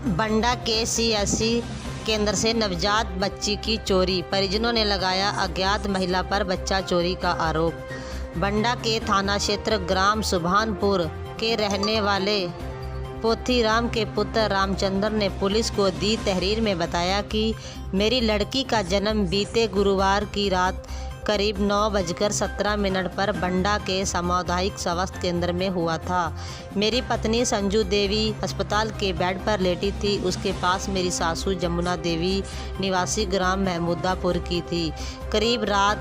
बंडा के सीएससी केंद्र से नवजात बच्ची की चोरी, परिजनों ने लगाया अज्ञात महिला पर बच्चा चोरी का आरोप। बंडा के थाना क्षेत्र ग्राम सुभानपुर के रहने वाले पोथीराम के पुत्र रामचंद्र ने पुलिस को दी तहरीर में बताया कि मेरी लड़की का जन्म बीते गुरुवार की रात करीब 9:17 पर बंडा के सामुदायिक स्वास्थ्य केंद्र में हुआ था। मेरी पत्नी संजू देवी अस्पताल के बेड पर लेटी थी। उसके पास मेरी सासू जमुना देवी निवासी ग्राम महमूदापुर की थी। करीब रात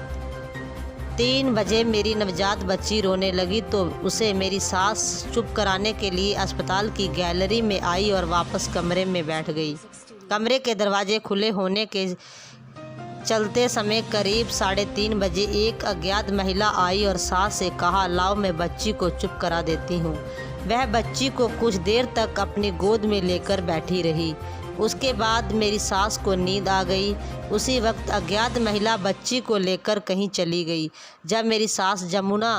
3 बजे मेरी नवजात बच्ची रोने लगी तो उसे मेरी सास चुप कराने के लिए अस्पताल की गैलरी में आई और वापस कमरे में बैठ गई। कमरे के दरवाजे खुले होने के चलते समय करीब 3:30 बजे एक अज्ञात महिला आई और सास से कहा, लाओ मैं बच्ची को चुप करा देती हूँ। वह बच्ची को कुछ देर तक अपनी गोद में लेकर बैठी रही। उसके बाद मेरी सास को नींद आ गई। उसी वक्त अज्ञात महिला बच्ची को लेकर कहीं चली गई। जब मेरी सास जमुना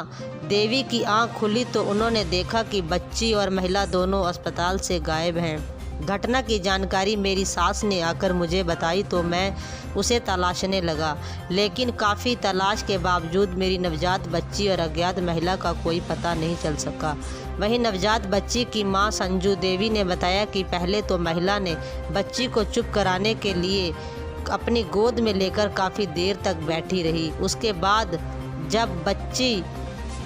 देवी की आंख खुली तो उन्होंने देखा कि बच्ची और महिला दोनों अस्पताल से गायब हैं। घटना की जानकारी मेरी सास ने आकर मुझे बताई तो मैं उसे तलाशने लगा, लेकिन काफ़ी तलाश के बावजूद मेरी नवजात बच्ची और अज्ञात महिला का कोई पता नहीं चल सका। वहीं नवजात बच्ची की मां संजू देवी ने बताया कि पहले तो महिला ने बच्ची को चुप कराने के लिए अपनी गोद में लेकर काफ़ी देर तक बैठी रही। उसके बाद जब बच्ची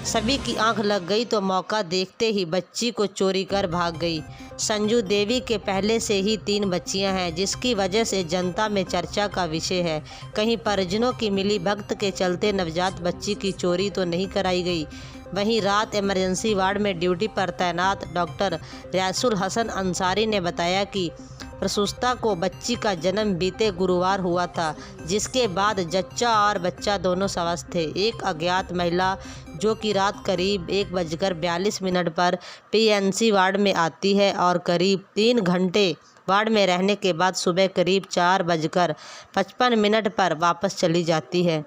सभी की आंख लग गई तो मौका देखते ही बच्ची को चोरी कर भाग गई। संजू देवी के पहले से ही 3 बच्चियां हैं, जिसकी वजह से जनता में चर्चा का विषय है। कहीं परिजनों की मिली भगत के चलते नवजात बच्ची की चोरी तो नहीं कराई गई। वहीं रात इमरजेंसी वार्ड में ड्यूटी पर तैनात डॉक्टर रैसुल हसन अंसारी ने बताया कि प्रसूता को बच्ची का जन्म बीते गुरुवार हुआ था, जिसके बाद जच्चा और बच्चा दोनों स्वस्थ थे। एक अज्ञात महिला जो कि रात करीब 1:42 पर पीएनसी वार्ड में आती है और करीब 3 घंटे वार्ड में रहने के बाद सुबह करीब 4:55 पर वापस चली जाती है।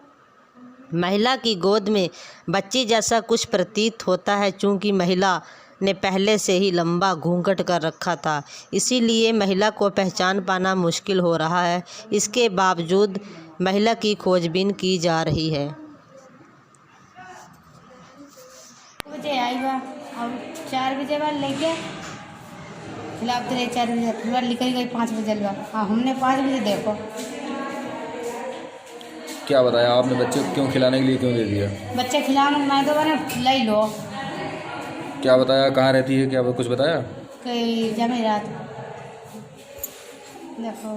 महिला की गोद में बच्ची जैसा कुछ प्रतीत होता है, चूँकि महिला ने पहले से ही लंबा घूंघट कर रखा था, इसीलिए महिला को पहचान पाना मुश्किल हो रहा है। इसके बावजूद महिला की खोजबीन की जा रही है। बजे आई बा और 4 बजे बाद लेके खिलाफ 4 बजे फिर निकल गई 5 बजे बा। हाँ, हमने 5 बजे देखो। क्या बताया आपने? बच्चे क्यों खिलाने के लिए क्यों दे दिया? बच्चे खिलाने मैं तो मैंने ले लो। क्या बताया? कहाँ रहती है? क्या कुछ बताया? कई जमेरात देखो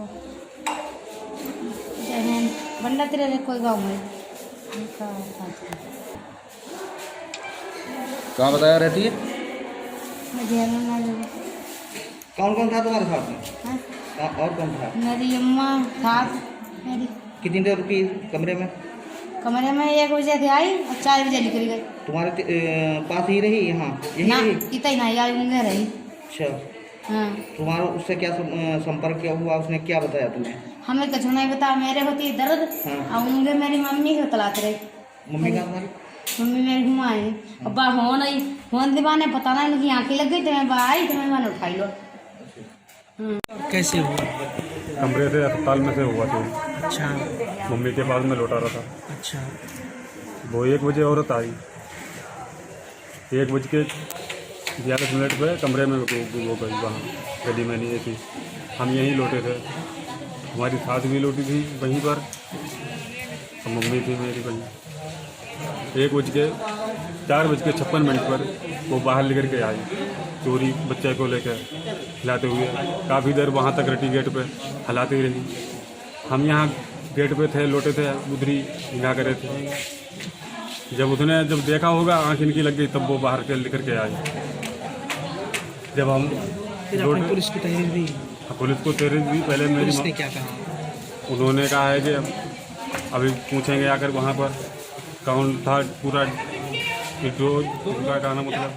जहन बंडा तेरे कोई गाँव में कहाँ बताया रहती है? कौन कौन था तुम्हारे साथ में? हाँ? और कौन था? मेरी अम्मा था। मेरी कितनी देर रुकी कमरे में? 1 बजे से आई और 4 बजे निकल गई। तुम्हारे पास ही रही? यहाँ यही ना रही? इतना ही ना यार उंगे रही। अच्छा। हाँ, तुम्हारा उससे क्या संपर्क क्या हुआ? उसने क्या बताया तुम्हें? हमें कुछ नहीं बता। मेरे होती दर्द। हाँ। और उंगे मेरी मम्मी को तलाते रही। मम्मी का हमारी? मम्मी मेरी घुमाई अब हो नहीं फोन दीवाने पता नहीं उनकी आँखें लग गई तो मैं आई तो मैं उठाई लो। कैसे हुआ? कमरे से अस्पताल में से हुआ तो। अच्छा मम्मी के पास में लौटा रहा था। अच्छा। वो 1 बजे औरत आई। 1:11 पे कमरे में वो गई वहाँ गली में नहीं थी। हम यहीं लौटे थे। हमारी सास भी लौटी थी वहीं पर और मम्मी थी मेरी वहीं। 4:56 पर वो बाहर लेकर के आई चोरी बच्चे को लेकर हिलाते हुए। काफ़ी देर वहाँ तक रटी गेट पे हिलाती रही। हम यहाँ गेट पे थे, लौटे थे, उधरी हिला करे थे। जब उसने देखा होगा आँख इनकी लग गई तब वो बाहर के लेकर के आई। जब हम पुलिस की तहरीर दी? पुलिस को तहरीर दी। पहले मेरी पुलिस ने क्या कहा? उन्होंने कहा है कि अभी पूछेंगे आकर वहाँ पर कौन था पूरा, का कहना मतलब